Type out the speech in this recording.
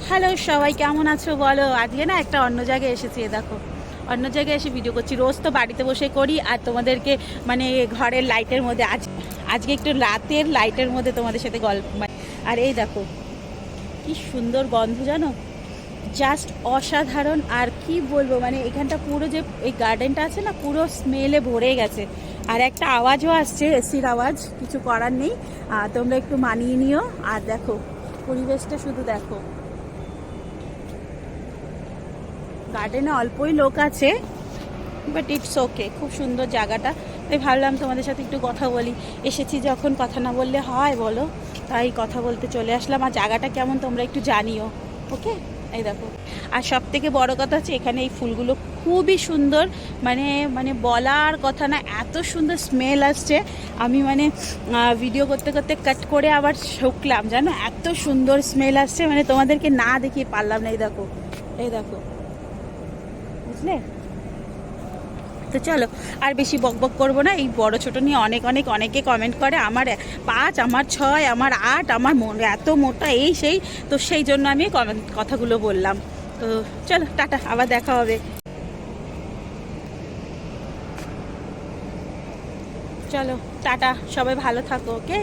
Hello সবাই, কেমন আছো বলো? আজকে না একটা অন্য জায়গায় এসেছি। দেখো, অন্য জায়গায় এসে ভিডিও করছি। রোজ তো বাড়িতে বসে করি, আর তোমাদেরকে মানে ঘরের লাইটের মধ্যে আজকে একটু রাতের লাইটের মধ্যে তোমাদের সাথে গল্প আর এই দেখো কি সুন্দর গন্ধ জানো, জাস্ট অসাধারণ। আর কি বলবো, মানে এখানটা পুরো যে এই গার্ডেনটা আছে না, পুরো স্মেলে ভরে গেছে। আর একটা আওয়াজও আসছে, এসির আওয়াজ, কিছু করার নেই। তোমরা একটু মানিয়ে নিও। আর দেখো পরিবেশটা শুধু দেখো, গার্ডেনে অল্পই লোক আছে, বাট ইটস ওকে। খুব সুন্দর জায়গাটা, তাই ভাবলাম তোমাদের সাথে একটু কথা বলি। এসেছি যখন, কথা না বললে হয় বলো? তাই কথা বলতে চলে আসলাম। আর জায়গাটা কেমন তোমরা একটু জানিও, ওকে? এই দেখো, আর সব থেকে বড় কথা হচ্ছে এখানে এই ফুলগুলো খুবই সুন্দর, মানে মানে বলার কথা না, এত সুন্দর স্মেল আসছে। আমি মানে ভিডিও করতে করতে কাট করে আবার শুকলাম জানো, এত সুন্দর স্মেল আসছে, মানে তোমাদেরকে না দেখিয়ে পারলাম না। এই দেখো, এই দেখো, বুঝলে? তো চলো, আর বেশি বকবক করবো না। এই বড় ছোট নিয়ে অনেকে কমেন্ট করে, আমার 5, আমার 6, আমার 8, আমার এত মোটা, এই সেই। তো সেই জন্য আমি কথাগুলো বললাম। তো চলো, টাটা, আবার দেখা হবে। চলো টাটা, সবাই ভালো থাকো, ওকে?